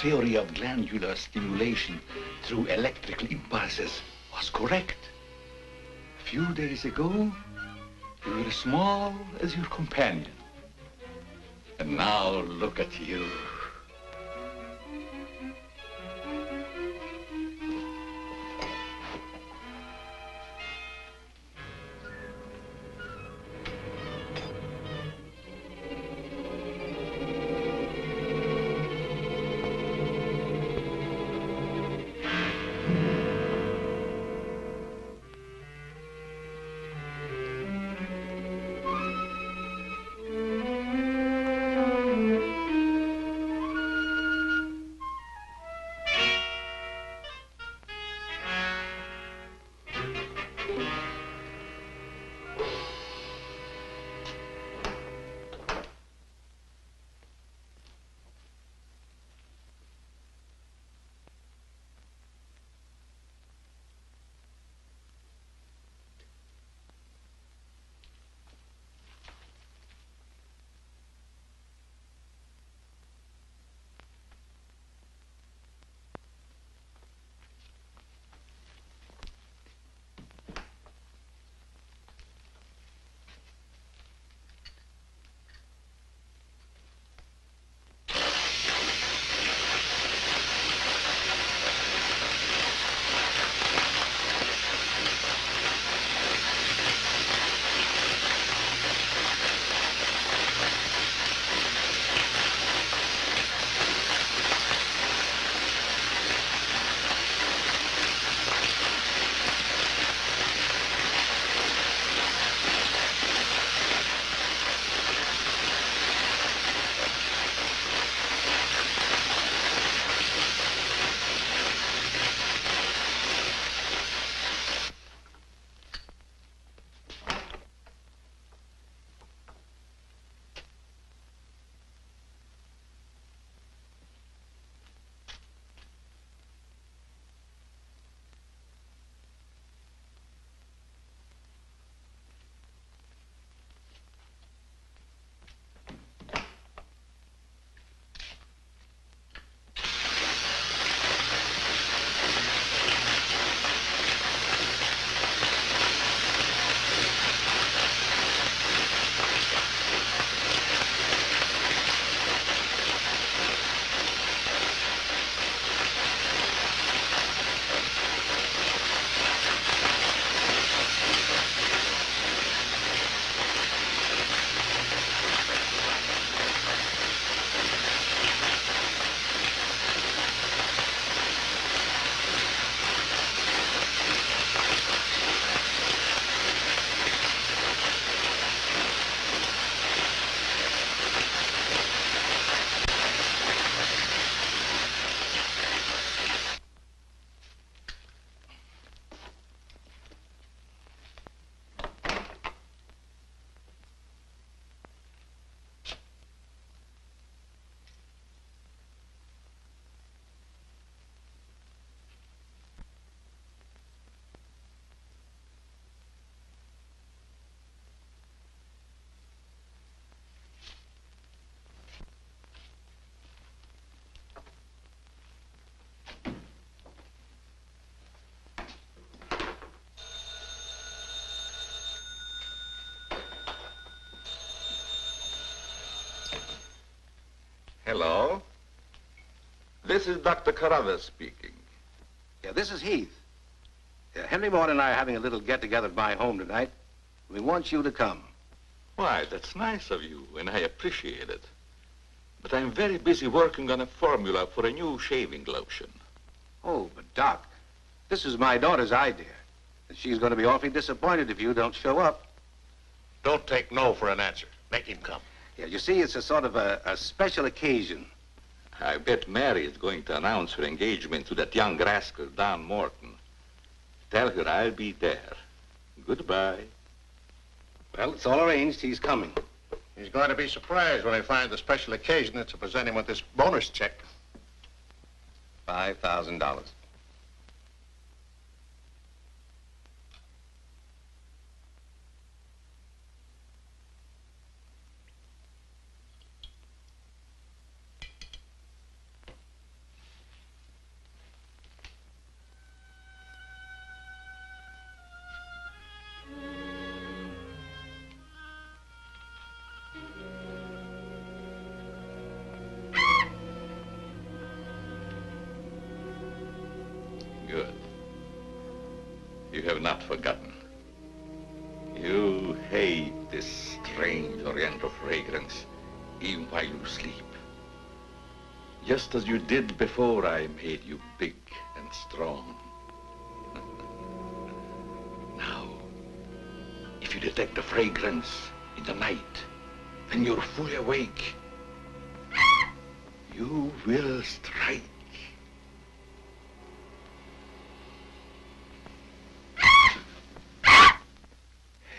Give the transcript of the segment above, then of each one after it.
Theory of glandular stimulation through electrical impulses was correct. A few days ago, you were as small as your companion. And now look at you. Hello. This is Dr. Carruthers speaking. Yeah, this is Heath. Henry Morton and I are having a little get-together at my home tonight. We want you to come. Why, that's nice of you, and I appreciate it. But I'm very busy working on a formula for a new shaving lotion. Oh, but Doc, this is my daughter's idea. And she's going to be awfully disappointed if you don't show up. Don't take no for an answer. Make him come. Yeah, you see, it's a sort of a special occasion. I bet Mary is going to announce her engagement to that young rascal, Don Morton. Tell her I'll be there. Goodbye. Well, it's all arranged. He's coming. He's going to be surprised when he finds the special occasion that's to present him with this bonus check. $5,000. Good. You have not forgotten. You hate this strange oriental fragrance, even while you sleep. Just as you did before I made you big and strong. Now, if you detect the fragrance in the night, when you're fully awake, you will strike.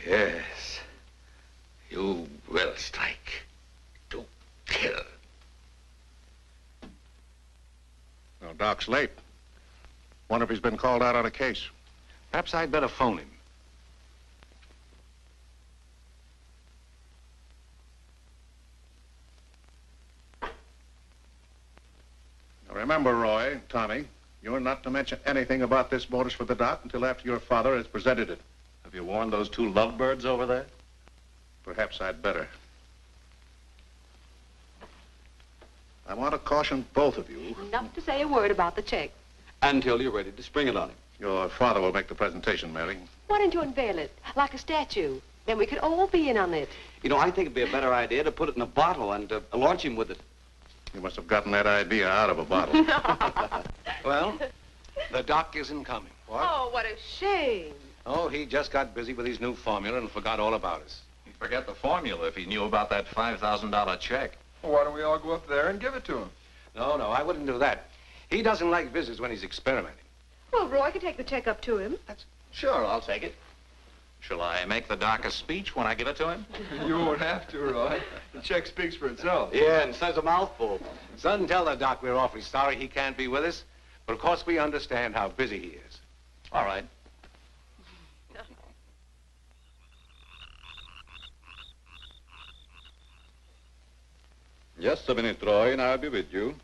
Yes, you will strike to kill. Now, Doc's late. Wonder if he's been called out on a case. Perhaps I'd better phone him. Now, remember, Roy, Tommy, you're not to mention anything about this bonus for the Doc until after your father has presented it. Have you warned those two lovebirds over there? Perhaps I'd better. I want to caution both of you. Not to say a word about the check. Until you're ready to spring it on him. Your father will make the presentation, Mary. Why don't you unveil it like a statue? Then we could all be in on it. You know, I think it'd be a better idea to put it in a bottle and launch him with it. You must have gotten that idea out of a bottle. Well, the Doc isn't coming. Oh, what a shame. Oh, he just got busy with his new formula and forgot all about us. He'd forget the formula if he knew about that $5,000 check. Well, why don't we all go up there and give it to him? No, I wouldn't do that. He doesn't like visitors when he's experimenting. Well, Roy could take the check up to him. Sure, I'll take it. Shall I make the Doc a speech when I give it to him? You won't have to, Roy. The check speaks for itself. Yeah, and says a mouthful. Son, tell the Doc we're awfully sorry he can't be with us. But of course we understand how busy he is. All right. Just a minute, Roy, and I'll be with you.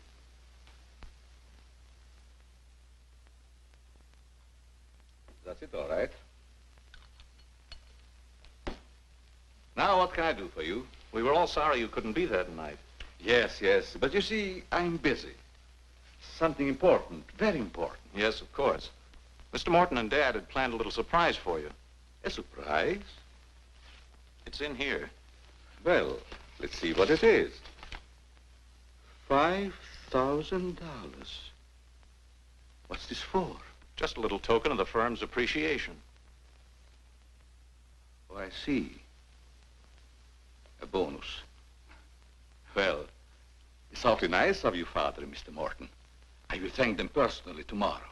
That's it, all right. Now, what can I do for you? We were all sorry you couldn't be there tonight. Yes, but you see, I'm busy. Something important, very important. Yes, of course. Mr. Morton and Dad had planned a little surprise for you. A surprise? It's in here. Well, let's see what it is. $5,000. What's this for? Just a little token of the firm's appreciation. Oh, I see. A bonus. Well, it's awfully nice of you, Father and Mr. Morton. I will thank them personally tomorrow.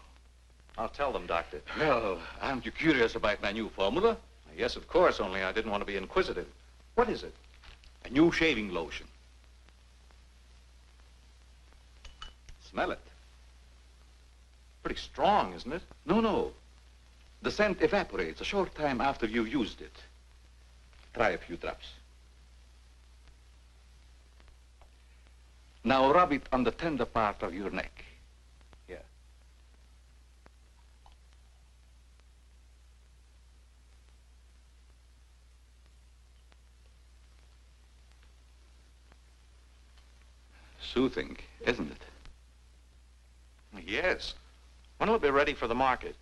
I'll tell them, Doctor. Well, aren't you curious about my new formula? Yes, of course, only I didn't want to be inquisitive. What is it? A new shaving lotion. Smell it. Pretty strong, isn't it? No. The scent evaporates a short time after you've used it. Try a few drops. Now rub it on the tender part of your neck. Here. soothing, isn't it? Yes. When will it be ready for the market?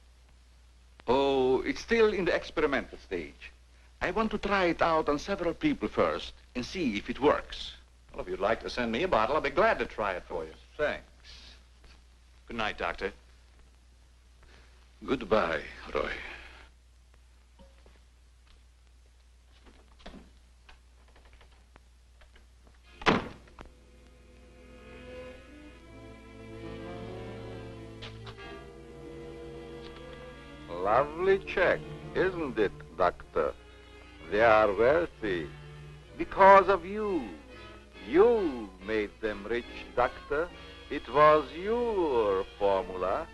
Oh, it's still in the experimental stage. I want to try it out on several people first and see if it works. Well, if you'd like to send me a bottle, I'll be glad to try it for you. Thanks. Good night, Doctor. Goodbye, Roy. Lovely check, isn't it, Doctor? They are wealthy because of you. You made them rich, Doctor. It was your formula.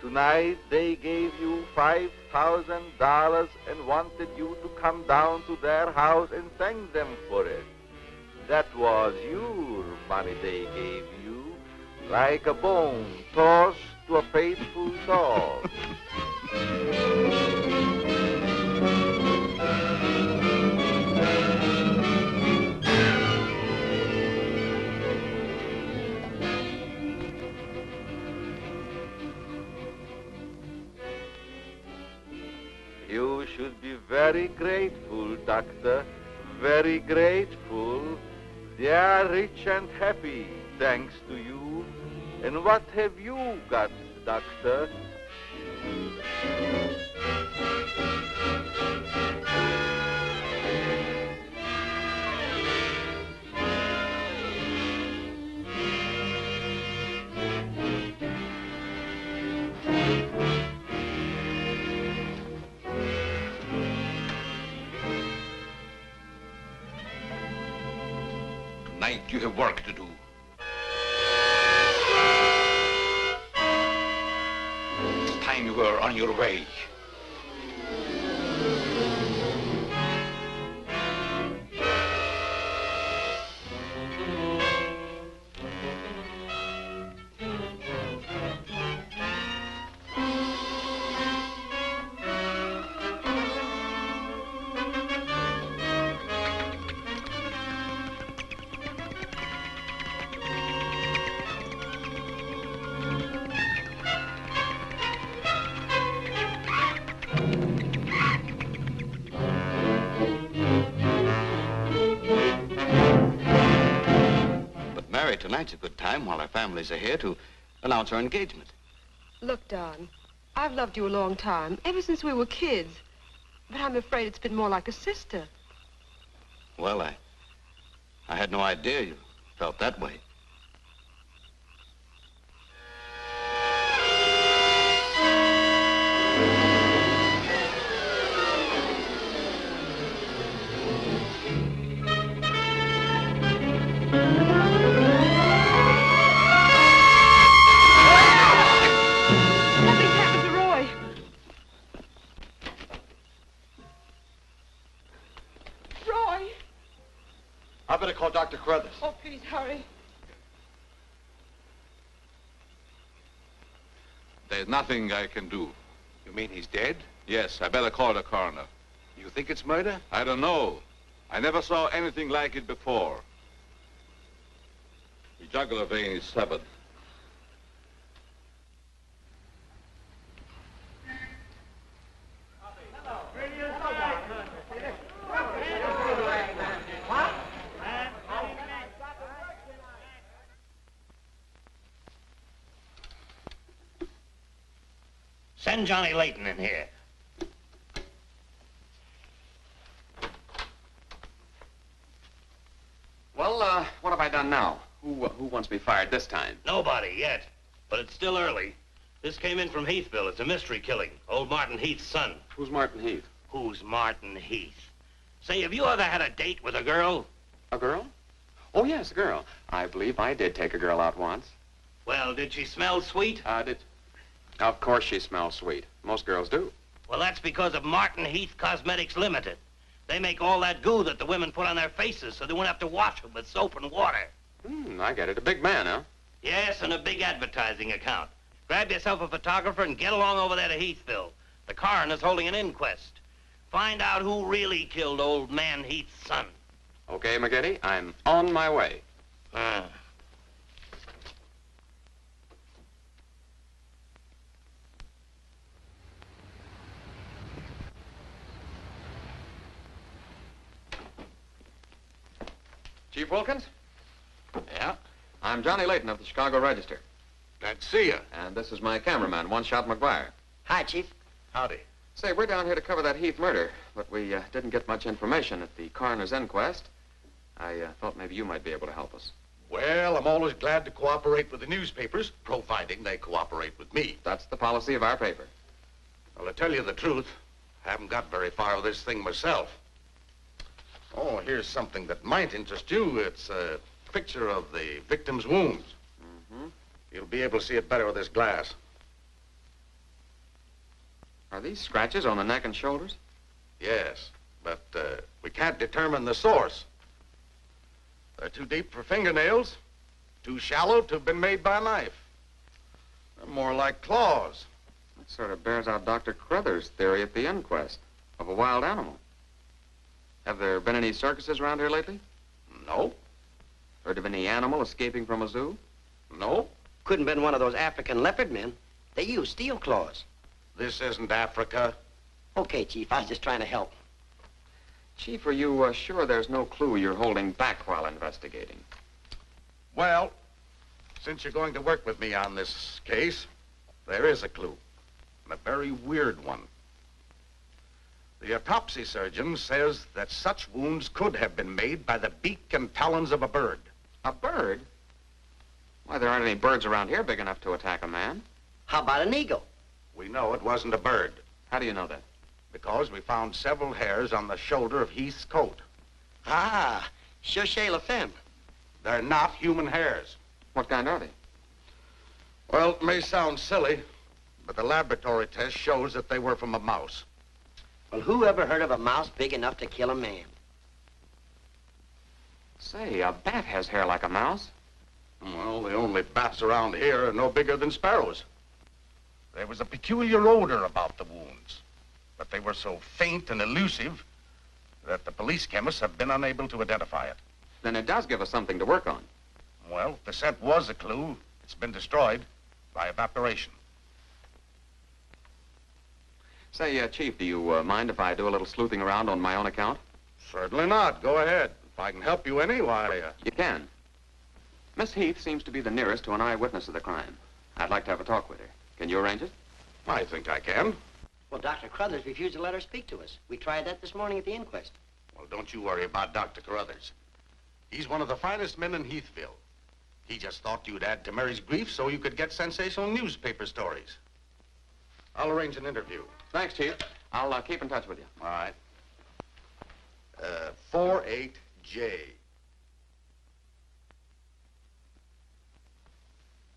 Tonight they gave you $5,000 and wanted you to come down to their house and thank them for it. That was your money they gave you, like a bone tossed to a faithful dog. You should be very grateful, Doctor, very grateful. They are rich and happy, thanks to you. And what have you got, Doctor? Tonight you have work to do. It's time you were on your way. Tonight's a good time while our families are here to announce our engagement. Look, Don, I've loved you a long time, ever since we were kids. But I'm afraid it's been more like a sister. Well, I had no idea you felt that way. I better call Dr. Carruthers. Oh, please hurry. There's nothing I can do. You mean he's dead? Yes, I better call the coroner. You think it's murder? I don't know. I never saw anything like it before. The jugular vein is severed. Send Johnny Layton in here. Well, what have I done now? Who wants me fired this time? Nobody yet, but it's still early. This came in from Heathville. It's a mystery killing. Old Martin Heath's son. Who's Martin Heath? Who's Martin Heath? Say, have you ever had a date with a girl? A girl? Oh, yes, a girl. I believe I did take a girl out once. Well, did she smell sweet? Of course she smells sweet. Most girls do. Well, that's because of Martin Heath Cosmetics Limited. They make all that goo that the women put on their faces so they won't have to wash them with soap and water. I get it. A big man, huh? Yes, and a big advertising account. Grab yourself a photographer and get along over there to Heathville. The coroner's holding an inquest. Find out who really killed old man Heath's son. Okay, McGetty, I'm on my way. Chief Wilkins? Yeah? I'm Johnny Layton of the Chicago Register. Glad to see you. And this is my cameraman, One Shot McGuire. Hi, Chief. Howdy. Say, we're down here to cover that Heath murder, but we didn't get much information at the coroner's inquest. I thought maybe you might be able to help us. Well, I'm always glad to cooperate with the newspapers, providing they cooperate with me. That's the policy of our paper. Well, to tell you the truth, I haven't got very far with this thing myself. Oh, here's something that might interest you. It's a picture of the victim's wounds. Mm-hmm. You'll be able to see it better with this glass. Are these scratches on the neck and shoulders? Yes, but we can't determine the source. They're too deep for fingernails, too shallow to have been made by a knife. They're more like claws. That sort of bears out Dr. Carruthers' theory at the inquest of a wild animal. Have there been any circuses around here lately? No. Heard of any animal escaping from a zoo? No. Couldn't have been one of those African leopard men. They use steel claws. This isn't Africa. Okay, Chief, I was just trying to help. Chief, are you sure there's no clue you're holding back while investigating? Well, since you're going to work with me on this case, there is a clue, and a very weird one. The autopsy surgeon says that such wounds could have been made by the beak and talons of a bird. A bird? Why, there aren't any birds around here big enough to attack a man. How about an eagle? We know it wasn't a bird. How do you know that? Because we found several hairs on the shoulder of Heath's coat. Ah, cherchez la femme. They're not human hairs. What kind are they? Well, it may sound silly, but the laboratory test shows that they were from a mouse. Well, who ever heard of a mouse big enough to kill a man? Say, a bat has hair like a mouse. Well, the only bats around here are no bigger than sparrows. There was a peculiar odor about the wounds, but they were so faint and elusive that the police chemists have been unable to identify it. Then it does give us something to work on. Well, the scent was a clue. It's been destroyed by evaporation. Say, Chief, do you mind if I do a little sleuthing around on my own account? Certainly not. Go ahead. If I can help you any, why... You can. Miss Heath seems to be the nearest to an eyewitness of the crime. I'd like to have a talk with her. Can you arrange it? I think I can. Well, Dr. Carruthers refused to let her speak to us. We tried that this morning at the inquest. Well, don't you worry about Dr. Carruthers. He's one of the finest men in Heathville. He just thought you'd add to Mary's grief so you could get sensational newspaper stories. I'll arrange an interview. Thanks, Chief. I'll keep in touch with you. All right. 48J.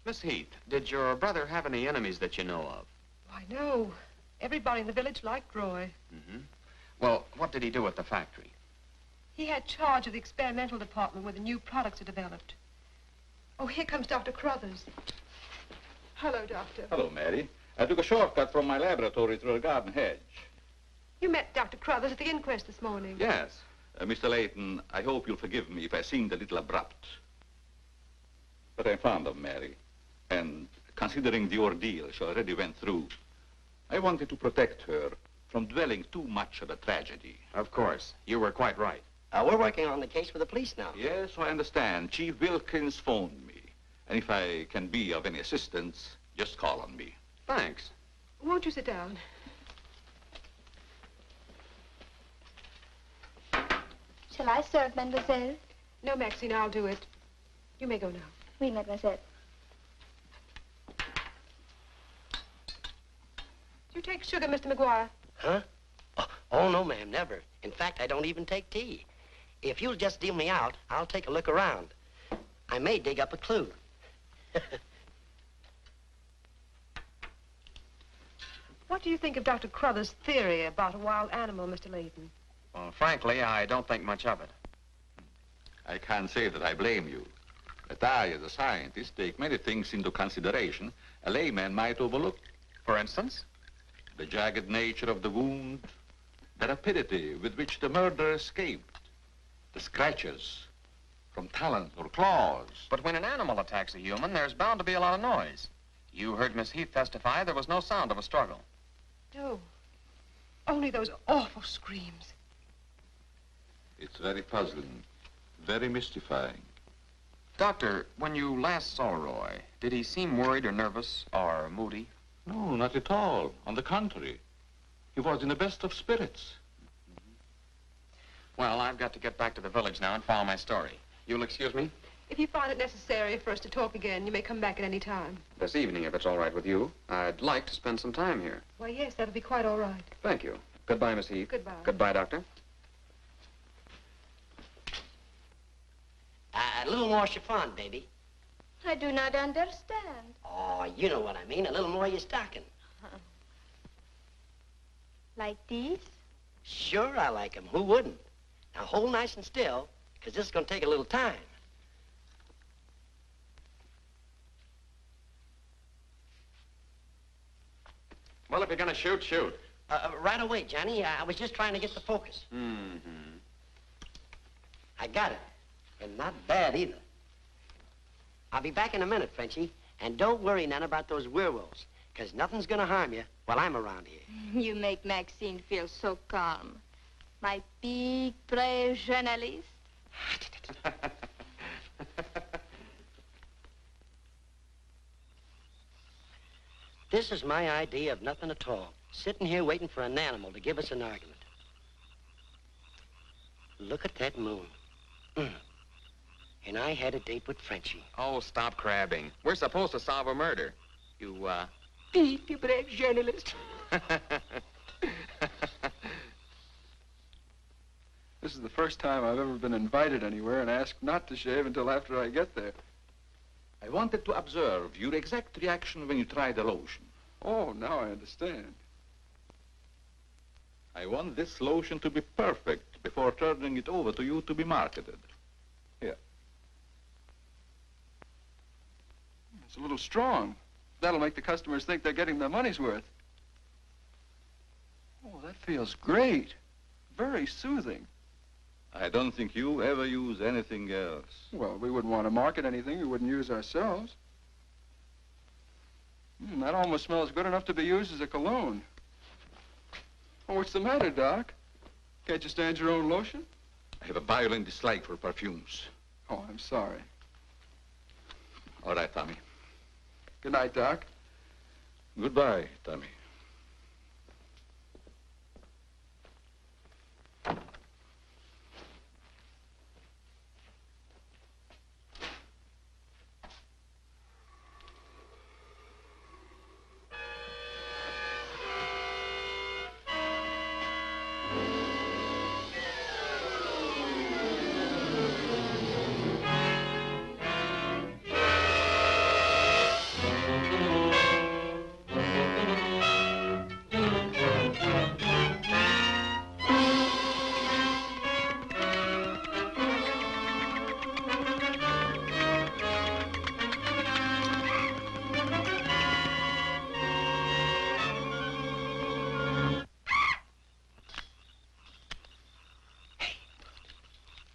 Miss Heath, did your brother have any enemies that you know of? Why, no. Everybody in the village liked Roy. Mm-hmm. Well, what did he do at the factory? He had charge of the experimental department where the new products are developed. Oh, here comes Dr. Carruthers. Hello, Doctor. Hello, Mary. I took a shortcut from my laboratory through a garden hedge. You met Dr. Carruthers at the inquest this morning. Yes. Mr. Layton, I hope you'll forgive me if I seemed a little abrupt. But I'm fond of Mary. And considering the ordeal she already went through, I wanted to protect her from dwelling too much on the tragedy. Of course. You were quite right. We're working on the case with the police now. Yes, I understand. Chief Wilkins phoned me. And if I can be of any assistance, just call on me. Thanks. Won't you sit down? Shall I serve, mademoiselle? No, Maxine, I'll do it. You may go now. Oui, mademoiselle. Do you take sugar, Mr. McGuire? Huh? Oh, no, ma'am, never. In fact, I don't even take tea. If you'll just deal me out, I'll take a look around. I may dig up a clue. What do you think of Dr. Carruthers' theory about a wild animal, Mr. Layton? Well, frankly, I don't think much of it. I can't say that I blame you. But I, as a scientist, take many things into consideration a layman might overlook. For instance? The jagged nature of the wound, the rapidity with which the murderer escaped, the scratches from talons or claws. But when an animal attacks a human, there's bound to be a lot of noise. You heard Miss Heath testify there was no sound of a struggle. No. Only those awful screams. It's very puzzling. very mystifying. Doctor, when you last saw Roy, did he seem worried or nervous or moody? No, not at all. On the contrary. He was in the best of spirits. Well, I've got to get back to the village now and follow my story. You'll excuse me? If you find it necessary for us to talk again, you may come back at any time. This evening, if it's all right with you. I'd like to spend some time here. Why, yes, that'll be quite all right. Thank you. Goodbye, Miss Heath. Goodbye. Goodbye, Doctor. A little more chiffon, baby. I do not understand. Oh, you know what I mean. A little more of your stocking. Like these? Sure, I like 'em. Who wouldn't? Now, hold nice and still, because this is going to take a little time. Well, if you're going to shoot, shoot. Right away, Johnny. I was just trying to get the focus. Mm-hmm. I got it. And not bad, either. I'll be back in a minute, Frenchie. And don't worry none about those werewolves, because nothing's going to harm you while I'm around here. You make Maxine feel so calm. My big, brave journalist. This is my idea of nothing at all. Sitting here waiting for an animal to give us an argument. Look at that moon. And I had a date with Frenchie. Oh, stop crabbing. We're supposed to solve a murder. You, Big, brave journalist. This is the first time I've ever been invited anywhere and asked not to shave until after I get there. I wanted to observe your exact reaction when you tried the lotion. Oh, now I understand. I want this lotion to be perfect before turning it over to you to be marketed. Here. It's a little strong. That'll make the customers think they're getting their money's worth. Oh, that feels great. Very soothing. I don't think you ever use anything else. Well, we wouldn't want to market anything we wouldn't use ourselves. That almost smells good enough to be used as a cologne. Oh, what's the matter, Doc? Can't you stand your own lotion? I have a violent dislike for perfumes. Oh, I'm sorry. All right, Tommy. Good night, Doc. Goodbye, Tommy.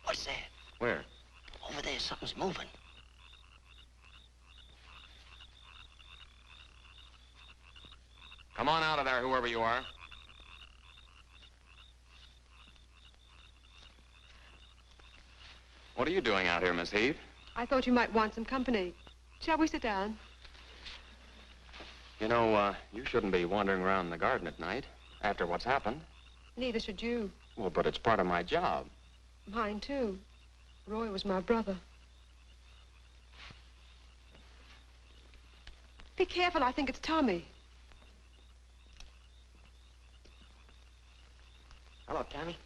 What's that? Where? Over there, something's moving. Come on out of there, whoever you are. What are you doing out here, Miss Heath? I thought you might want some company. Shall we sit down? You know, you shouldn't be wandering around in the garden at night after what's happened. Neither should you. Well, but it's part of my job. Mine, too. Roy was my brother. Be careful, I think it's Tommy. Hello, Tommy.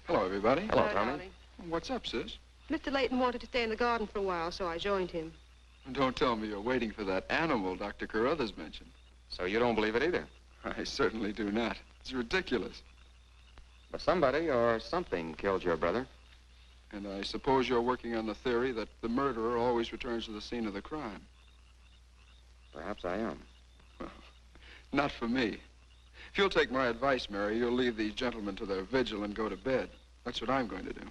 Hello, everybody. Hello, Tommy. darling. What's up, sis? Mr. Layton wanted to stay in the garden for a while, so I joined him. Don't tell me you're waiting for that animal Dr. Carruthers mentioned. So you don't believe it either? I certainly do not. It's ridiculous. But somebody or something killed your brother. And I suppose you're working on the theory that the murderer always returns to the scene of the crime. Perhaps I am. Well, not for me. If you'll take my advice, Mary, you'll leave these gentlemen to their vigil and go to bed. That's what I'm going to do.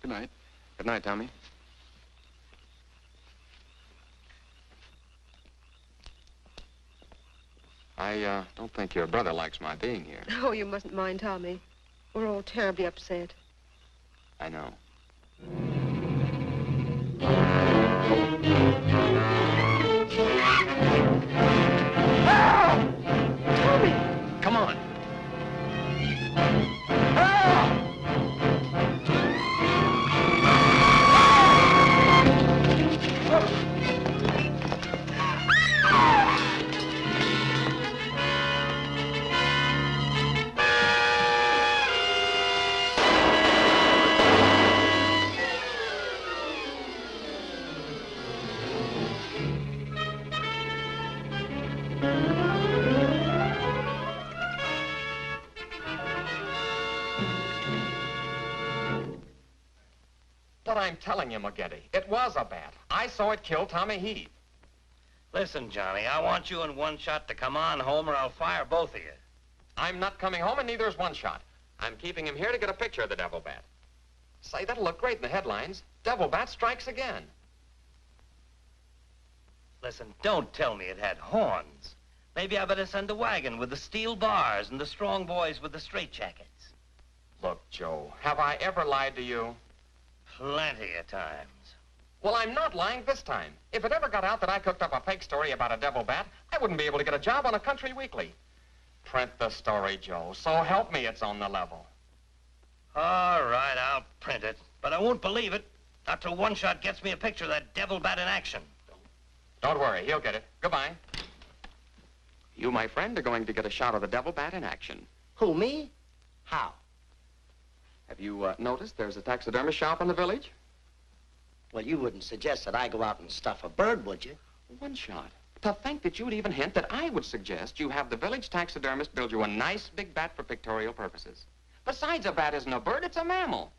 Good night. Good night, Tommy. I don't think your brother likes my being here. Oh, you mustn't mind Tommy. We're all terribly upset. I know. I'm telling you, McGetty. It was a bat. I saw it kill Tommy Heath. Listen, Johnny, I want you and One Shot to come on home or I'll fire both of you. I'm not coming home, and neither is One Shot. I'm keeping him here to get a picture of the devil bat. Say, that'll look great in the headlines. Devil bat strikes again. Listen, don't tell me it had horns. Maybe I better send a wagon with the steel bars and the strong boys with the straitjackets. Look, Joe, have I ever lied to you? Plenty of times. Well, I'm not lying this time. If it ever got out that I cooked up a fake story about a devil bat, I wouldn't be able to get a job on a country weekly. Print the story, Joe. So help me, it's on the level. All right, I'll print it. But I won't believe it. Not till One Shot gets me a picture of that devil bat in action. Don't worry, he'll get it. Goodbye. You, my friend, are going to get a shot of the devil bat in action. Who, me? How? Have you noticed there's a taxidermist shop in the village? Well, you wouldn't suggest that I go out and stuff a bird, would you? One Shot. To think that you'd even hint that I would suggest you have the village taxidermist build you a nice big bat for pictorial purposes. Besides, a bat isn't a bird, it's a mammal.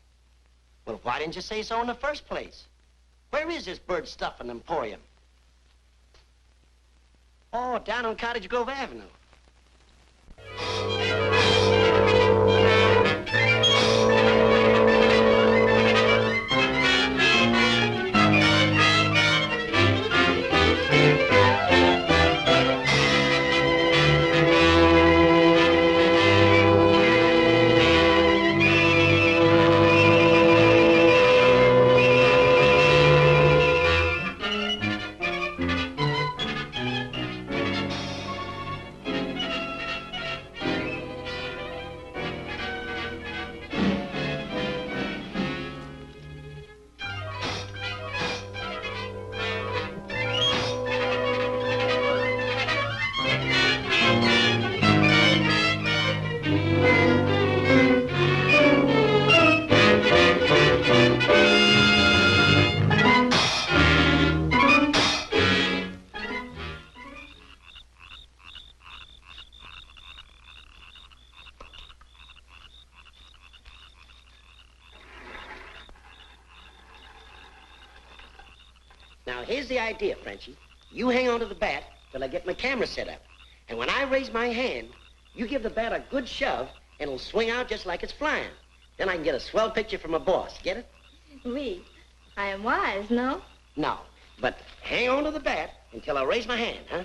Well, why didn't you say so in the first place? Where is this bird stuffing emporium? Oh, down on Cottage Grove Avenue. Now, here's the idea, Frenchie. You hang on to the bat till I get my camera set up. And when I raise my hand, you give the bat a good shove, and it'll swing out just like it's flying. Then I can get a swell picture from my boss. Get it? Oui. I am wise, no? No. But hang on to the bat until I raise my hand, huh?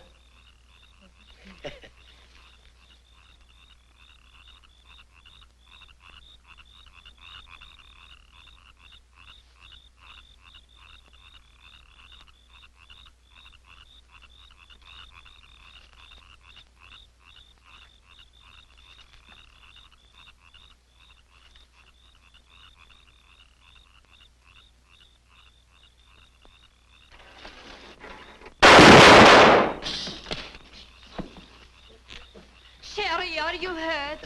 Sherry, are you hurt?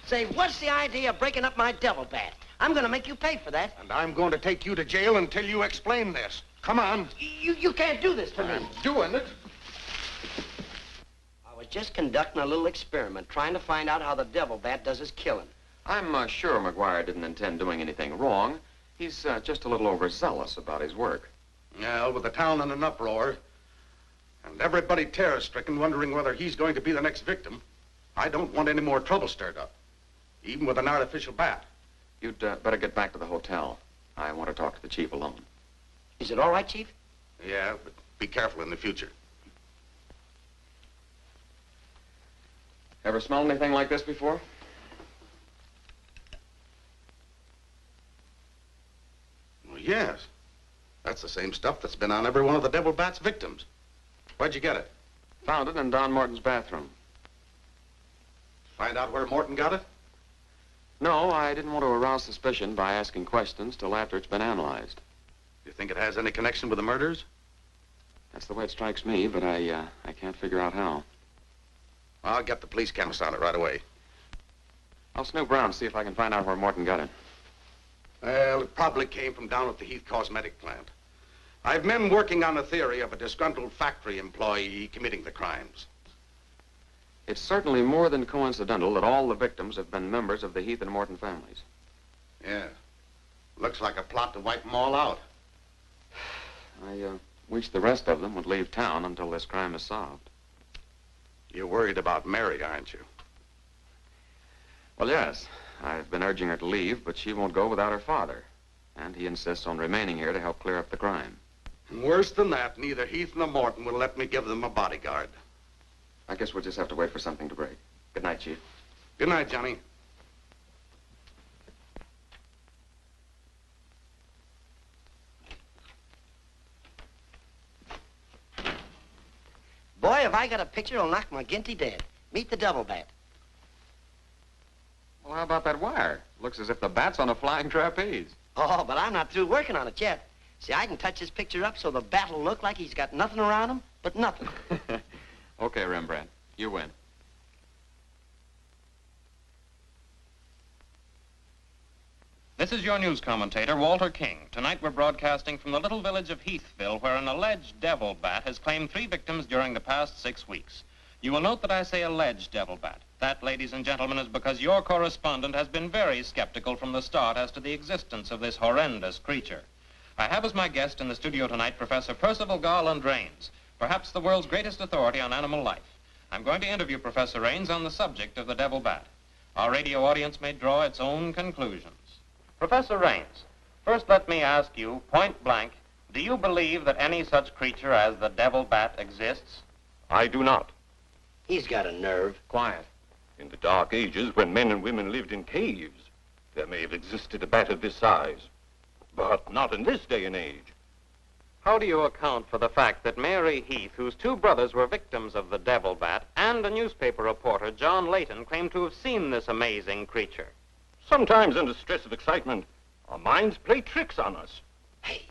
Say, what's the idea of breaking up my devil bat? I'm going to make you pay for that. And I'm going to take you to jail until you explain this. Come on. You can't do this to me. I'm doing it. I was just conducting a little experiment, trying to find out how the devil bat does his killing. I'm sure McGuire didn't intend doing anything wrong. He's just a little overzealous about his work. Yeah, with the town in an uproar, and everybody terror-stricken, wondering whether he's going to be the next victim, I don't want any more trouble stirred up, even with an artificial bat. You'd better get back to the hotel. I want to talk to the chief alone. Is it all right, Chief? Yeah, but be careful in the future. Ever smelled anything like this before? Well, yes. That's the same stuff that's been on every one of the devil bat's victims. Where'd you get it? Found it in Don Morton's bathroom. Find out where Morton got it? No, I didn't want to arouse suspicion by asking questions till after it's been analyzed. You think it has any connection with the murders? That's the way it strikes me, but I can't figure out how. I'll get the police chemist on it right away. I'll snoop around, see if I can find out where Morton got it. Well, it probably came from down at the Heath Cosmetic plant. I've men working on a theory of a disgruntled factory employee committing the crimes. It's certainly more than coincidental that all the victims have been members of the Heath and Morton families. Yeah. Looks like a plot to wipe them all out. I wish the rest of them would leave town until this crime is solved. You're worried about Mary, aren't you? Well, yes. I've been urging her to leave, but she won't go without her father. And he insists on remaining here to help clear up the crime. And worse than that, neither Heath nor Morton will let me give them a bodyguard. I guess we'll just have to wait for something to break. Good night, Chief. Good night, Johnny. Boy, if I got a picture, it'll knock McGinty dead. Meet the double bat. Well, how about that wire? Looks as if the bat's on a flying trapeze. Oh, but I'm not through working on it yet. See, I can touch this picture up so the bat will look like he's got nothing around him but nothing. Okay, Rembrandt. You win. This is your news commentator, Walter King. Tonight we're broadcasting from the little village of Heathville, where an alleged devil bat has claimed 3 victims during the past 6 weeks. You will note that I say alleged devil bat. That, ladies and gentlemen, is because your correspondent has been very skeptical from the start as to the existence of this horrendous creature. I have as my guest in the studio tonight Professor Percival Garland Rains, perhaps the world's greatest authority on animal life. I'm going to interview Professor Rains on the subject of the devil bat. Our radio audience may draw its own conclusions. Professor Rains, first let me ask you, point blank, do you believe that any such creature as the devil bat exists? I do not. He's got a nerve. Quiet. In the Dark Ages, when men and women lived in caves, there may have existed a bat of this size. But not in this day and age. How do you account for the fact that Mary Heath, whose 2 brothers were victims of the devil bat, and a newspaper reporter, John Layton, claimed to have seen this amazing creature? Sometimes under stress of excitement, our minds play tricks on us. Hey,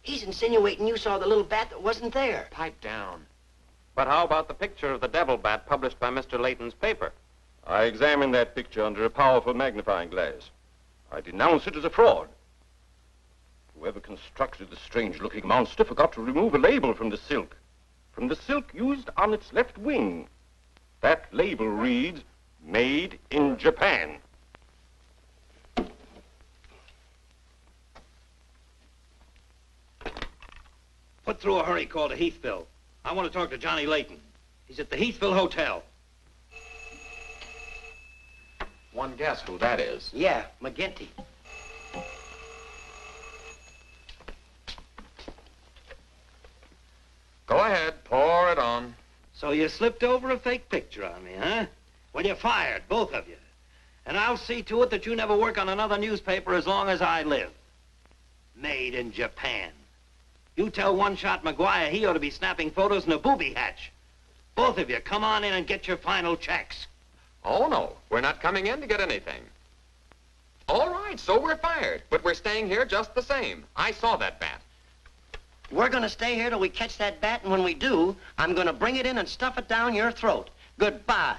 he's insinuating you saw the little bat that wasn't there. Pipe down. But how about the picture of the devil bat published by Mr. Layton's paper? I examined that picture under a powerful magnifying glass. I denounce it as a fraud. Whoever constructed the strange-looking monster forgot to remove a label from the silk used on its left wing. That label reads, "Made in Japan." Put through a hurry call to Heathville. I want to talk to Johnny Layton. He's at the Heathville Hotel. One guess who that is. Yeah, McGinty. Go ahead, pour it on. So you slipped over a fake picture on me, huh? Well, you're fired, both of you. And I'll see to it that you never work on another newspaper as long as I live. Made in Japan. You tell One-Shot McGuire he ought to be snapping photos in a booby hatch. Both of you, come on in and get your final checks. Oh, no. We're not coming in to get anything. All right, so we're fired. But we're staying here just the same. I saw that bat. We're going to stay here till we catch that bat, and when we do, I'm going to bring it in and stuff it down your throat. Goodbye.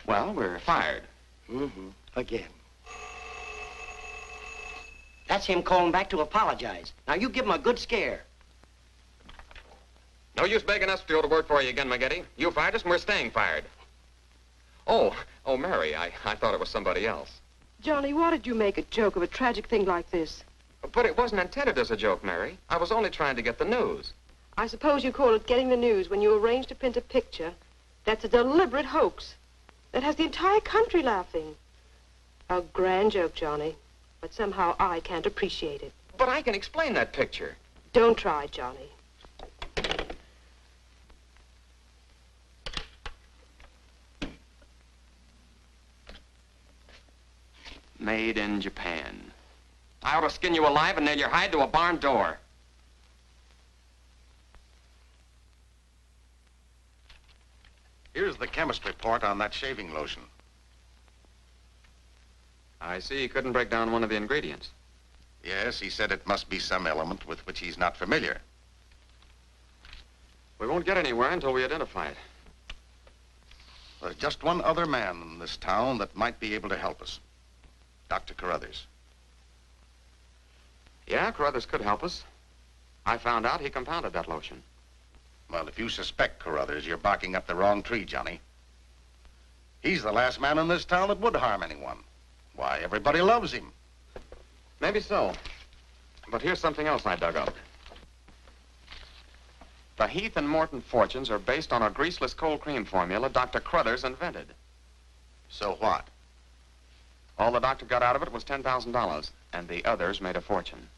Well, we're fired. Mm-hmm. Again. That's him calling back to apologize. Now, you give him a good scare. No use begging us to go to work for you again, McGinty. You fired us, and we're staying fired. Oh, Mary, I thought it was somebody else. Johnny, why did you make a joke of a tragic thing like this? But it wasn't intended as a joke, Mary. I was only trying to get the news. I suppose you call it getting the news when you arrange to print a picture. That's a deliberate hoax. That has the entire country laughing. A grand joke, Johnny. But somehow I can't appreciate it. But I can explain that picture. Don't try, Johnny. Made in Japan. I ought to skin you alive and nail your hide to a barn door. Here's the chemist report on that shaving lotion. I see he couldn't break down one of the ingredients. Yes, he said it must be some element with which he's not familiar. We won't get anywhere until we identify it. There's just one other man in this town that might be able to help us. Dr. Carruthers. Yeah, Carruthers could help us. I found out he compounded that lotion. Well, if you suspect Carruthers, you're barking up the wrong tree, Johnny. He's the last man in this town that would harm anyone. Why, everybody loves him. Maybe so. But here's something else I dug up. The Heath and Morton fortunes are based on a greaseless cold cream formula Dr. Carruthers invented. So what? All the doctor got out of it was $10,000, and the others made a fortune.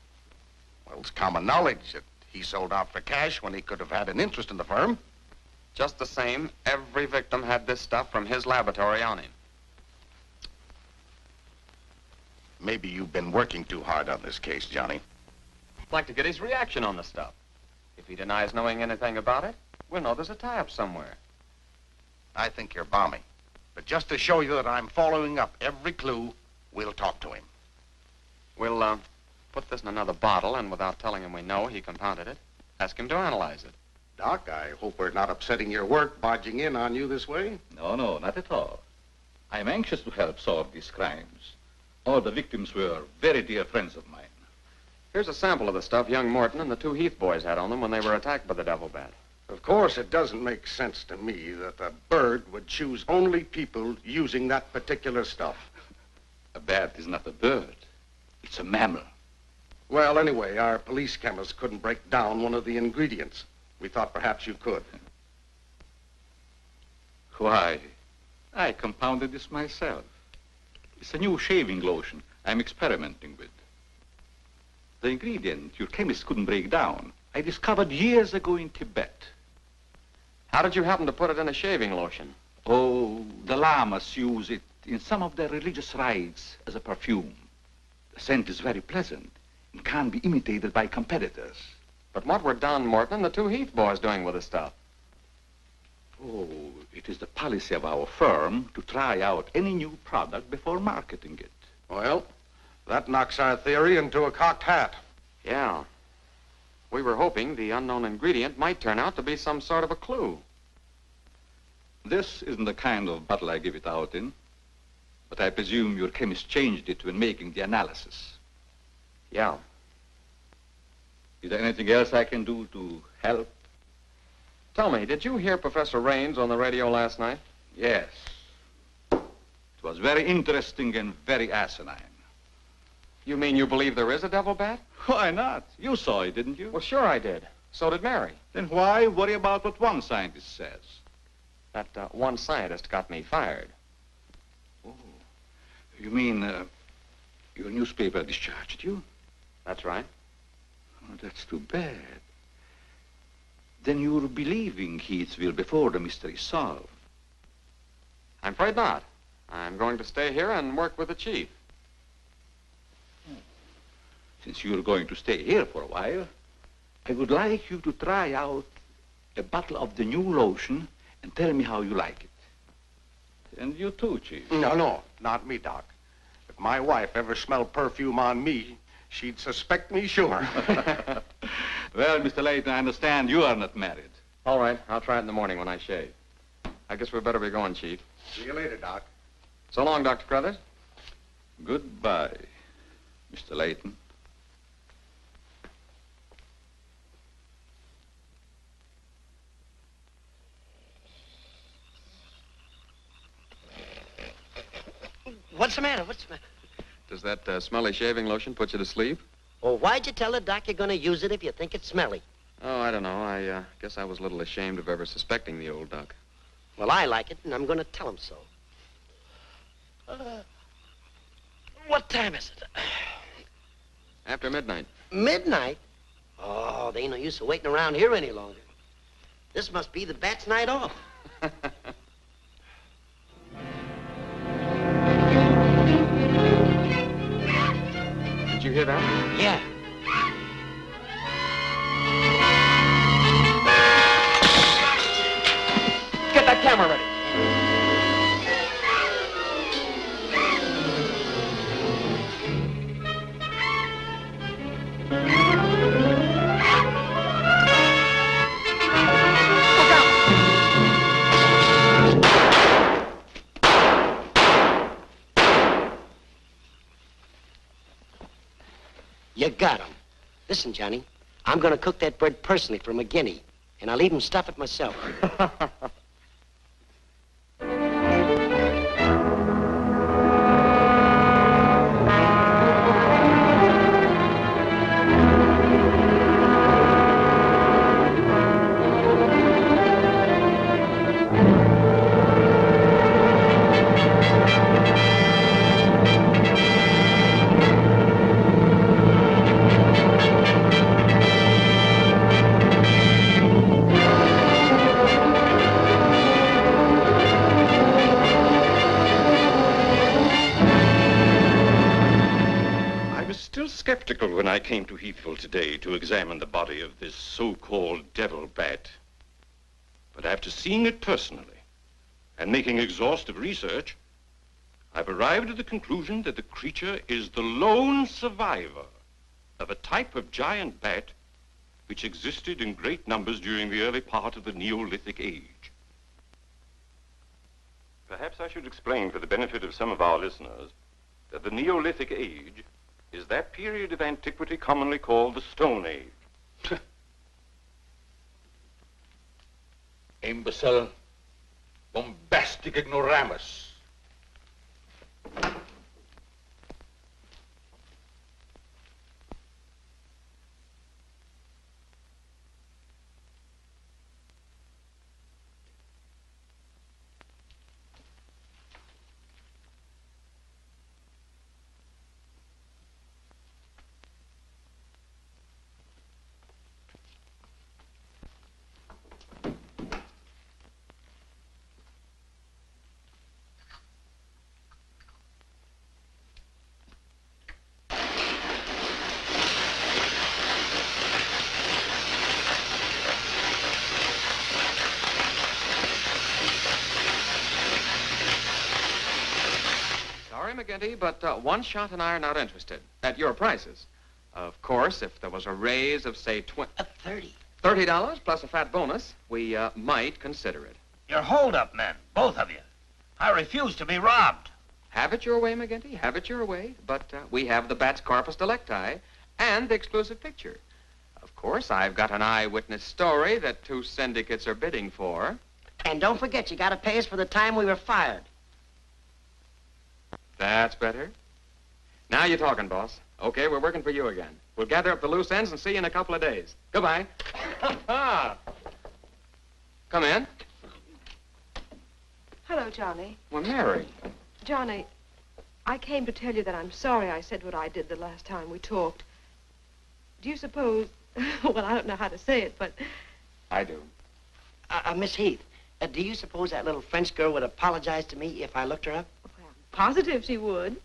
Well, it's common knowledge that he sold out for cash when he could have had an interest in the firm. Just the same, every victim had this stuff from his laboratory on him. Maybe you've been working too hard on this case, Johnny. I'd like to get his reaction on the stuff. If he denies knowing anything about it, we'll know there's a tie-up somewhere. I think you're balmy. But just to show you that I'm following up every clue, we'll talk to him. We'll, put this in another bottle, and without telling him we know he compounded it, ask him to analyze it. Doc, I hope we're not upsetting your work barging in on you this way. No, not at all. I'm anxious to help solve these crimes. All the victims were very dear friends of mine. Here's a sample of the stuff young Morton and the two Heath boys had on them when they were attacked by the devil bat. Of course, it doesn't make sense to me that a bird would choose only people using that particular stuff. A bat is not a bird. It's a mammal. Well, anyway, our police chemist couldn't break down one of the ingredients. We thought perhaps you could. Why, I compounded this myself. It's a new shaving lotion I'm experimenting with. The ingredient your chemist couldn't break down, I discovered years ago in Tibet. How did you happen to put it in a shaving lotion? Oh, the lamas use it in some of their religious rites as a perfume. The scent is very pleasant and can't be imitated by competitors. But what were Don Morton and the two Heath boys doing with the stuff? Oh, it is the policy of our firm to try out any new product before marketing it. Well, that knocks our theory into a cocked hat. Yeah. We were hoping the unknown ingredient might turn out to be some sort of a clue. This isn't the kind of bottle I give it out in, but I presume your chemist changed it when making the analysis. Yeah. Is there anything else I can do to help? Tell me, did you hear Professor Raines on the radio last night? Yes. It was very interesting and very asinine. You mean you believe there is a devil bat? Why not? You saw it, didn't you? Well, sure I did. So did Mary. Then why worry about what one scientist says? That one scientist got me fired. Oh, you mean your newspaper discharged you? That's right. Oh, that's too bad. Then you're believing Heathville before the mystery is solved. I'm afraid not. I'm going to stay here and work with the chief. Since you're going to stay here for a while, I would like you to try out a bottle of the new lotion and tell me how you like it. And you too, Chief. No, not me, Doc. If my wife ever smelled perfume on me, she'd suspect me sure. Well, Mr. Layton, I understand you are not married. All right, I'll try it in the morning when I shave. I guess we better be going, Chief. See you later, Doc. So long, Dr. Carruthers. Goodbye, Mr. Layton. What's the matter? What's the matter? Does that smelly shaving lotion put you to sleep? Well, why'd you tell the doc you're going to use it if you think it's smelly? Oh, I don't know. I guess I was a little ashamed of ever suspecting the old duck. Well, I like it, and I'm going to tell him so. What time is it? After midnight. Midnight? Oh, there ain't no use of waiting around here any longer. This must be the bat's night off. Did you hear that? Yeah. Get that camera ready. You got him. Listen, Johnny, I'm going to cook that bird personally for McGinney, and I'll even stuff it myself. was still skeptical when I came to Heathville today to examine the body of this so-called devil bat. But after seeing it personally and making exhaustive research, I've arrived at the conclusion that the creature is the lone survivor of a type of giant bat which existed in great numbers during the early part of the Neolithic age. Perhaps I should explain for the benefit of some of our listeners that the Neolithic age is that period of antiquity commonly called the Stone Age. Imbecile, bombastic ignoramus. McGinty, but One Shot and I are not interested. At your prices. Of course, if there was a raise of, say, $30 plus a fat bonus, we might consider it. You're hold-up men, both of you. I refuse to be robbed. Have it your way, McGinty. Have it your way. But we have the bat's corpus delicti and the exclusive picture. Of course, I've got an eyewitness story that 2 syndicates are bidding for. And don't forget, you gotta pay us for the time we were fired. That's better. Now you're talking, boss. Okay, we're working for you again. We'll gather up the loose ends and see you in a couple of days. Goodbye. Come in. Hello, Johnny. Well, Mary. Johnny, I came to tell you that I'm sorry I said what I did the last time we talked. Do you suppose... well, I don't know how to say it, but... I do. Miss Heath, do you suppose that little French girl would apologize to me if I looked her up? Positive she would.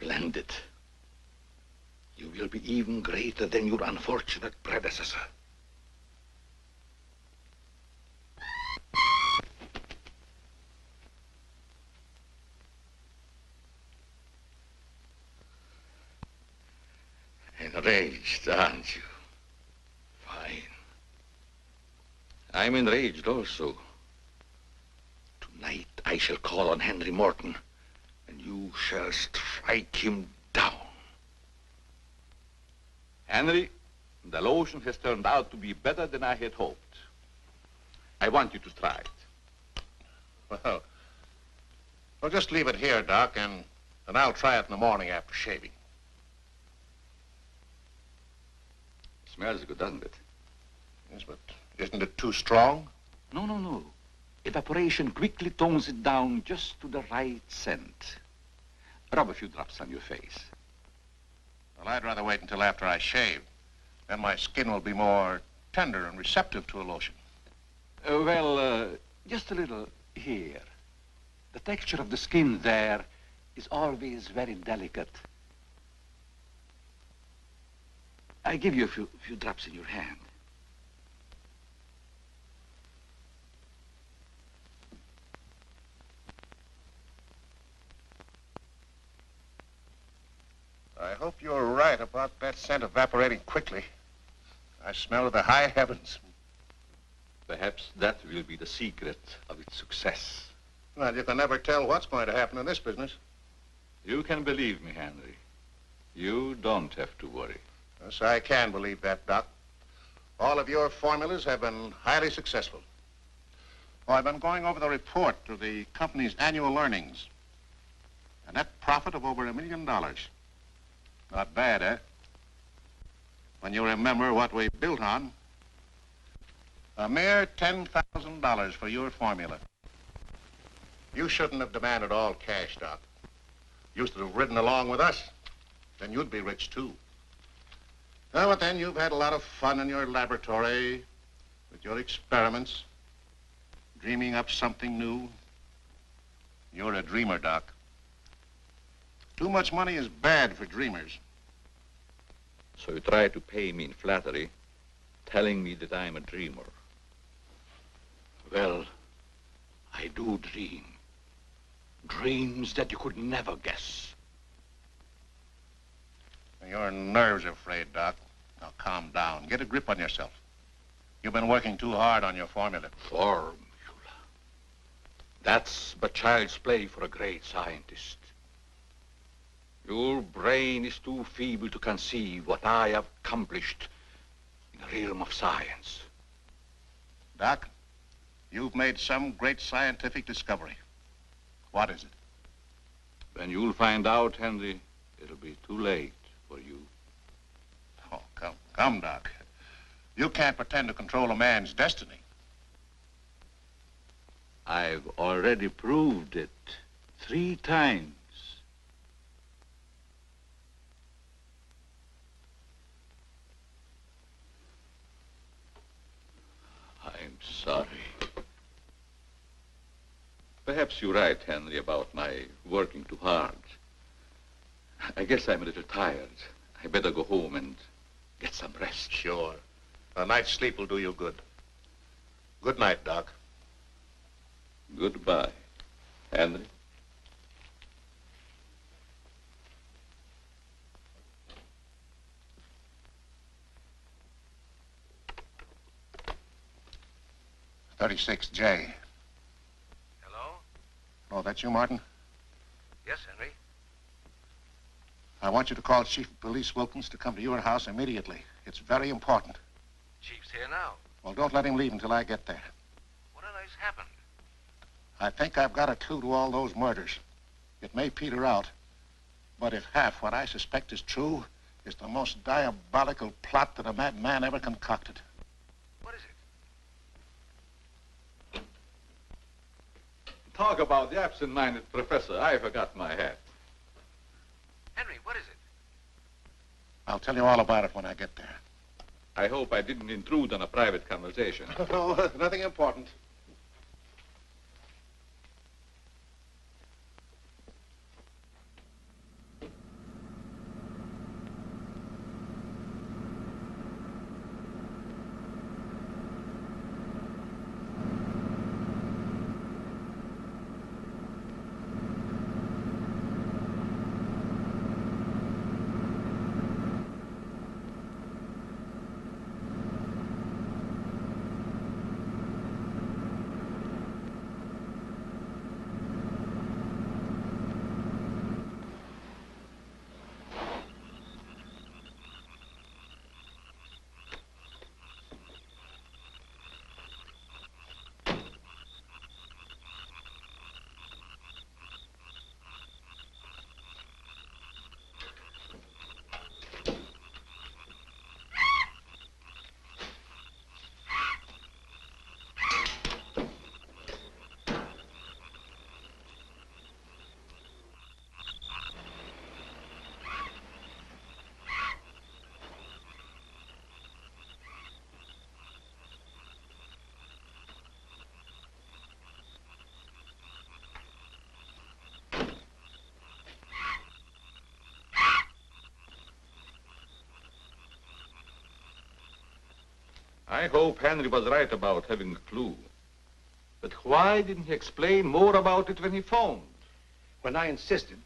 Splendid. You will be even greater than your unfortunate predecessor. Enraged, aren't you? Fine. I'm enraged also. Tonight I shall call on Henry Morton, and you shall strike him down. Henry, the lotion has turned out to be better than I had hoped. I want you to try it. Well, just leave it here, Doc, and I'll try it in the morning after shaving. Smells good, doesn't it? Yes, but isn't it too strong? No. Evaporation quickly tones it down just to the right scent. Rub a few drops on your face. Well, I'd rather wait until after I shave. Then my skin will be more tender and receptive to a lotion. Just a little here. The texture of the skin there is always very delicate. I give you a few drops in your hand. I hope you're right about that scent evaporating quickly. I smell the high heavens. Perhaps that will be the secret of its success. Well, you can never tell what's going to happen in this business. You can believe me, Henry. You don't have to worry. Yes, I can believe that, Doc. All of your formulas have been highly successful. Oh, I've been going over the report of the company's annual earnings. A net profit of over $1 million. Not bad, eh? When you remember what we built on. A mere $10,000 for your formula. You shouldn't have demanded all cash, Doc. You should have ridden along with us. Then you'd be rich, too. Oh, but then you've had a lot of fun in your laboratory with your experiments, dreaming up something new. You're a dreamer, Doc. Too much money is bad for dreamers. So you try to pay me in flattery, telling me that I'm a dreamer. Well, I do dream. Dreams that you could never guess. Your nerves are frayed, Doc. Now calm down. Get a grip on yourself. You've been working too hard on your formula. Formula. That's but child's play for a great scientist. Your brain is too feeble to conceive what I have accomplished in the realm of science. Doc, you've made some great scientific discovery. What is it? When you'll find out, Henry, it'll be too late for you. Oh, come, Doc. You can't pretend to control a man's destiny. I've already proved it 3 times. I'm sorry. Perhaps you're right, Henry, about my working too hard. I guess I'm a little tired. I better go home and get some rest. Sure. A night's sleep will do you good. Good night, Doc. Goodbye, Henry. $36J. Hello? Oh, that's you, Martin? Yes, Henry. I want you to call Chief of Police Wilkins to come to your house immediately. It's very important. Chief's here now. Well, don't let him leave until I get there. What on earth's happened? I think I've got a clue to all those murders. It may peter out, but if half what I suspect is true, it's the most diabolical plot that a madman ever concocted. What is it? Talk about the absent-minded professor. I forgot my hat. Henry, what is it? I'll tell you all about it when I get there. I hope I didn't intrude on a private conversation. No, nothing important. I hope Henry was right about having a clue. But why didn't he explain more about it when he phoned? When I insisted,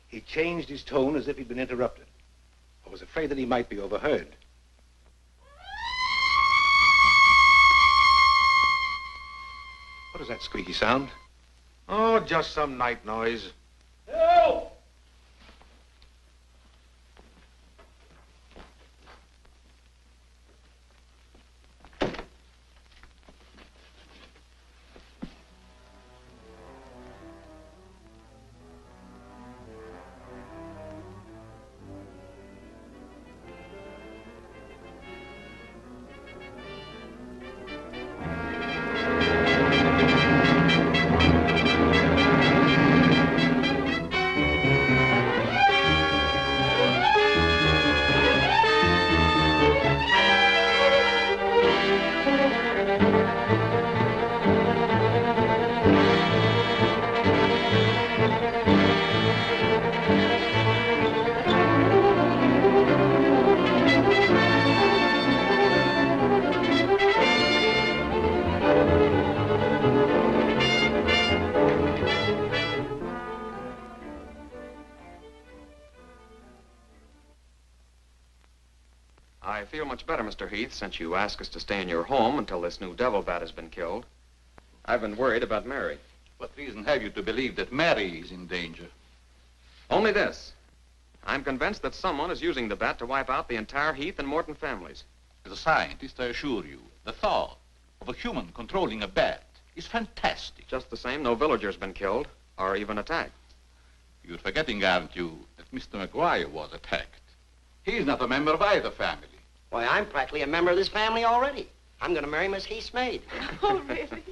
he changed his tone as if he'd been interrupted. I was afraid that he might be overheard. What is that squeaky sound? Oh, just some night noise. Help! I feel much better, Mr. Heath, since you asked us to stay in your home until this new devil bat has been killed. I've been worried about Mary. What reason have you to believe that Mary is in danger? Only this. I'm convinced that someone is using the bat to wipe out the entire Heath and Morton families. As a scientist, I assure you, the thought of a human controlling a bat is fantastic. Just the same, no villager's been killed or even attacked. You're forgetting, aren't you, that Mr. McGuire was attacked. He's not a member of either family. Why, I'm practically a member of this family already. I'm going to marry Miss Heath's maid. Oh, really?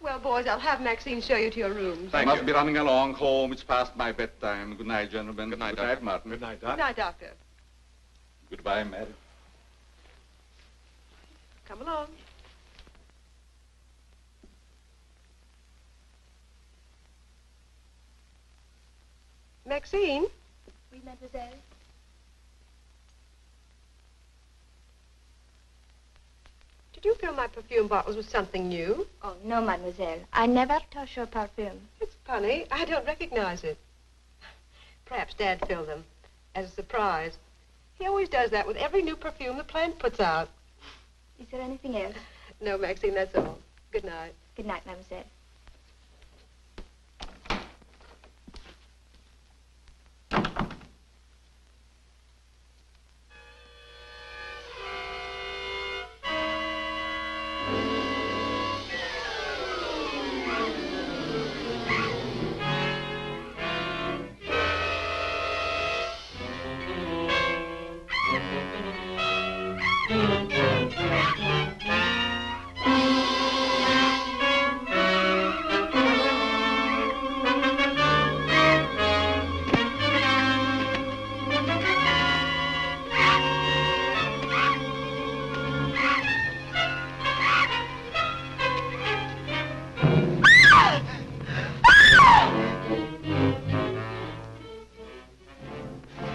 Well, boys, I'll have Maxine show you to your rooms. I must be running along home. It's past my bedtime. Good night, gentlemen. Good night, Good night, Martin. Good night, Good Doc. night, Doctor. Goodbye, Mary. Come along. Maxine? Oui, mademoiselle. Did you fill my perfume bottles with something new? Oh, no, mademoiselle. I never touch your perfume. It's funny. I don't recognize it. Perhaps Dad filled them as a surprise. He always does that with every new perfume the plant puts out. Is there anything else? No, Maxine, that's all. Good night. Good night, mademoiselle.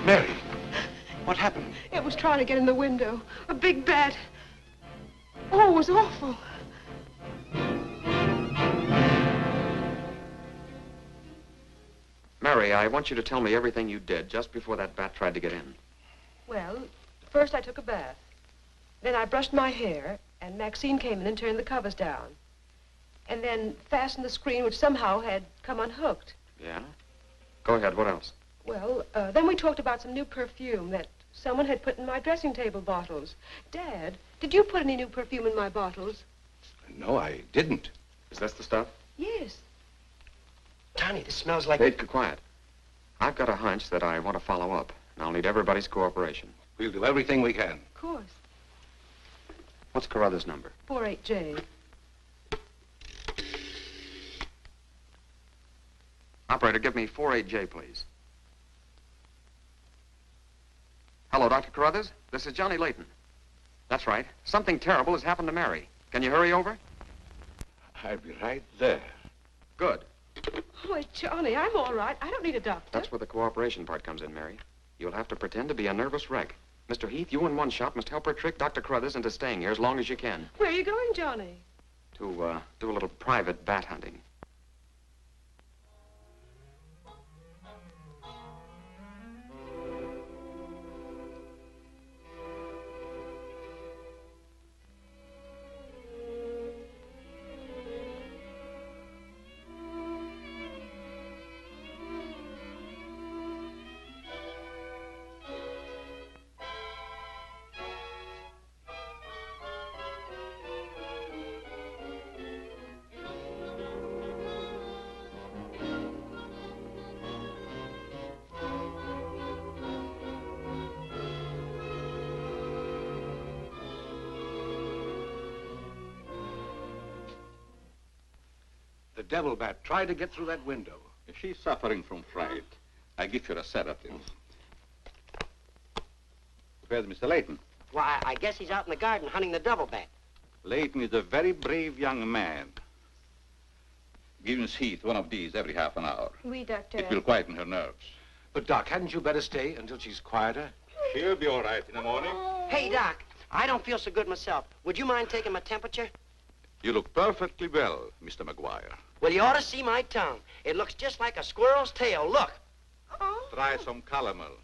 Mary, what happened? It was trying to get in the window. A big bat. Oh, it was awful. Mary, I want you to tell me everything you did just before that bat tried to get in. Well, first I took a bath. Then I brushed my hair, and Maxine came in and turned the covers down. And then fastened the screen, which somehow had come unhooked. Yeah? Go ahead, what else? Well, then we talked about some new perfume that someone had put in my dressing table bottles. Dad, did you put any new perfume in my bottles? No, I didn't. Is this the stuff? Yes. Johnny, this smells like... Hey, quiet. I've got a hunch that I want to follow up, and I'll need everybody's cooperation. We'll do everything we can. Of course. What's Carruthers' number? 48J. Operator, give me 48J, please. Hello, Dr. Carruthers. This is Johnny Layton. That's right. Something terrible has happened to Mary. Can you hurry over? I'll be right there. Good. Oh, Johnny, I'm all right. I don't need a doctor. That's where the cooperation part comes in, Mary. You'll have to pretend to be a nervous wreck. Mr. Heath, you in one shot must help her trick Dr. Carruthers into staying here as long as you can. Where are you going, Johnny? To, do a little private bat hunting. devil bat tried to get through that window. If she's suffering from fright, I give her a sedative. Where's Mr. Layton? Why, I guess he's out in the garden hunting the devil bat. Layton is a very brave young man. Give Miss Heath one of these every half an hour. Oui, Doctor. It will quieten her nerves. But, Doc, hadn't you better stay until she's quieter? She'll be all right in the morning. Hey, Doc, I don't feel so good myself. Would you mind taking my temperature? You look perfectly well, Mr. McGuire. Well, you ought to see my tongue. It looks just like a squirrel's tail. Look. Try some calomel.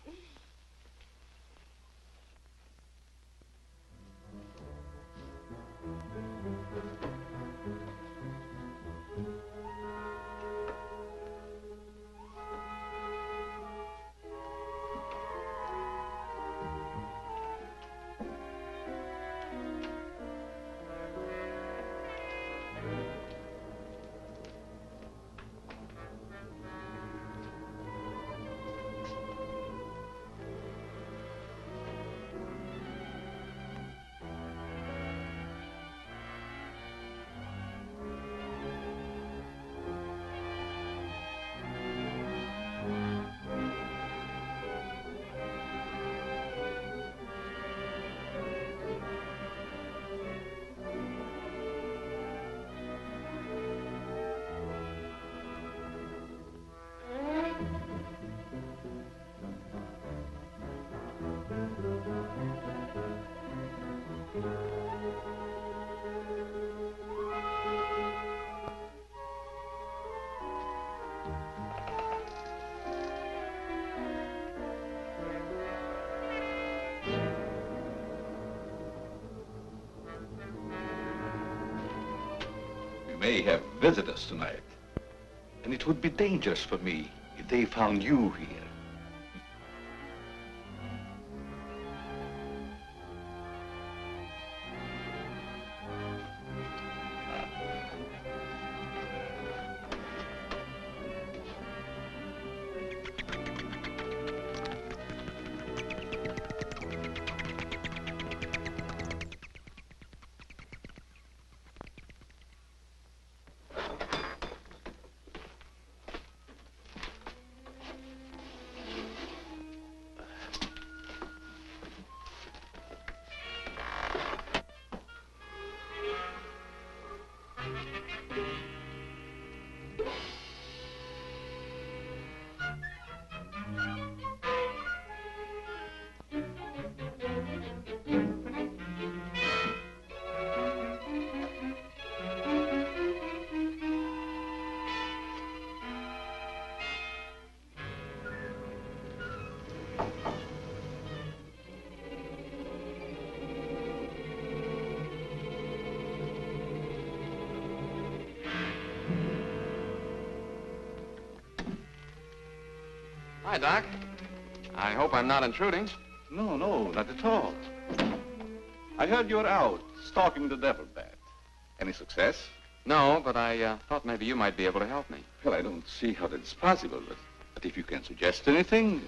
We may have visitors tonight, and it would be dangerous for me if they found you here. Hi, Doc. I hope I'm not intruding. No, not at all. I heard you were out stalking the devil bat. Any success? No, but I thought maybe you might be able to help me. Well, I don't see how that's possible, but if you can suggest anything...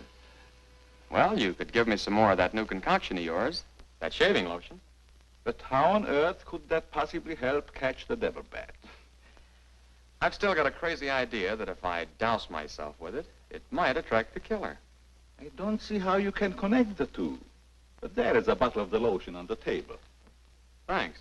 Well, you could give me some more of that new concoction of yours, that shaving lotion. But how on earth could that possibly help catch the devil bat? I've still got a crazy idea that if I douse myself with it, it might attract the killer. I don't see how you can connect the two. But there is a bottle of the lotion on the table. Thanks.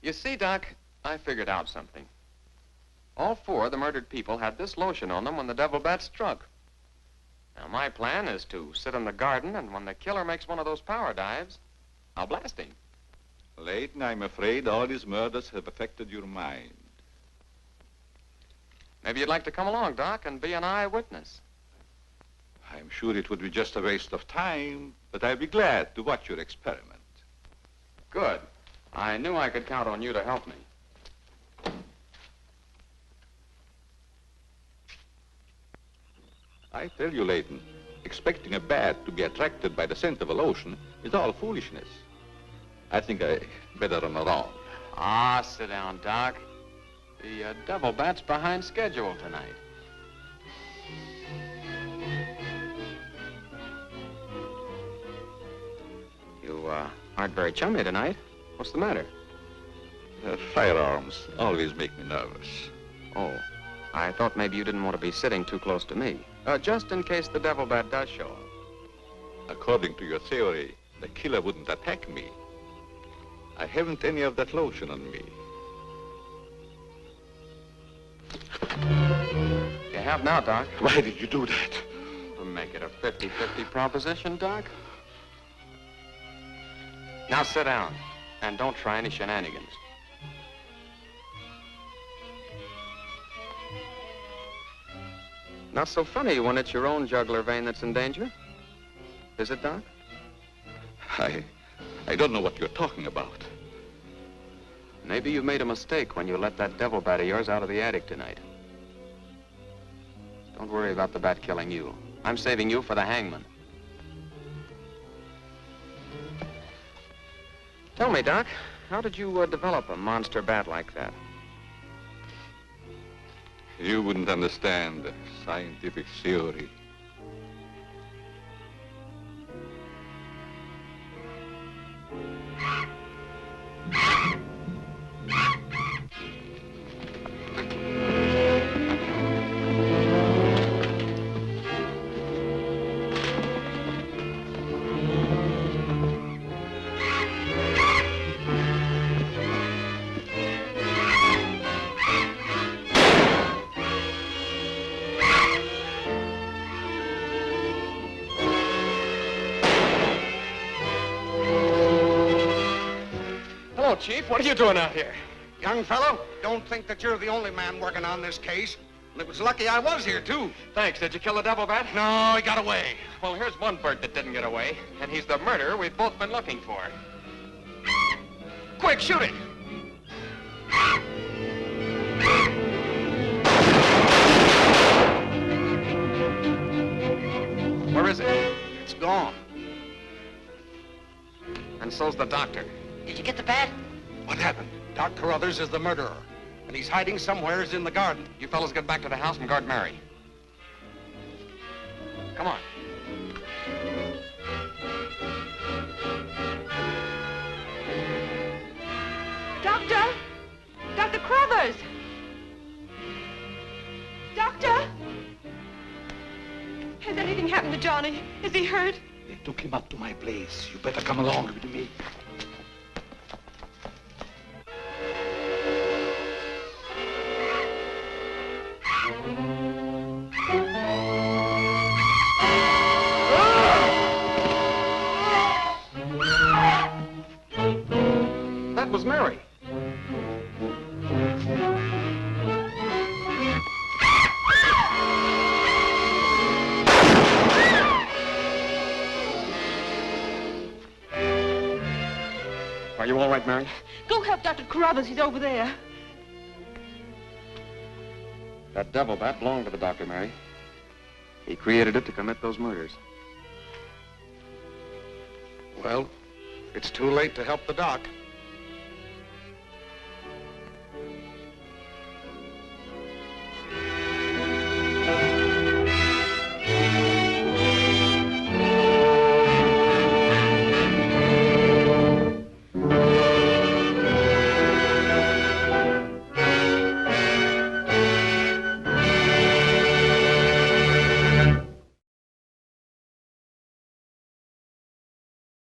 You see, Doc, I figured out something. All four of the murdered people had this lotion on them when the devil bat struck. Now, my plan is to sit in the garden, and when the killer makes one of those power dives, I'll blast him. Layton, I'm afraid all these murders have affected your mind. Maybe you'd like to come along, Doc, and be an eyewitness. I'm sure it would be just a waste of time, but I'd be glad to watch your experiment. Good. I knew I could count on you to help me. I tell you, Layton, expecting a bat to be attracted by the scent of a lotion is all foolishness. I think I better run around. Ah, sit down, Doc. The devil bat's behind schedule tonight. You aren't very chummy tonight. What's the matter? Firearms always make me nervous. Oh, I thought maybe you didn't want to be sitting too close to me. Just in case the devil bat does show up. According to your theory, the killer wouldn't attack me. I haven't any of that lotion on me. You have now, Doc. Why did you do that? To make it a 50-50 proposition, Doc. Now sit down, and don't try any shenanigans. Not so funny when it's your own jugular vein that's in danger. Is it, Doc? I don't know what you're talking about. Maybe you made a mistake when you let that devil bat of yours out of the attic tonight. Don't worry about the bat killing you. I'm saving you for the hangman. Tell me, Doc, how did you develop a monster bat like that? You wouldn't understand the scientific theory. Hello, Chief. What are you doing out here? Young fellow, don't think that you're the only man working on this case. And it was lucky I was here, too. Thanks. Did you kill the devil bat? No, he got away. Well, here's one bird that didn't get away, and he's the murderer we've both been looking for. Quick, shoot it! Where is it? It's gone. And so's the doctor. Did you get the bat? What happened? Doc Carruthers is the murderer, and he's hiding somewheres in the garden. You fellas get back to the house and guard Mary. Come on. Doctor! Dr. Carruthers! Doctor! Has anything happened to Johnny? Is he hurt? They took him up to my place. You better come along with me. That was Mary. Are you all right, Mary? Go help Dr. Carruthers. He's over there. That devil bat belonged to the doctor, Mary. He created it to commit those murders. Well, it's too late to help the doc.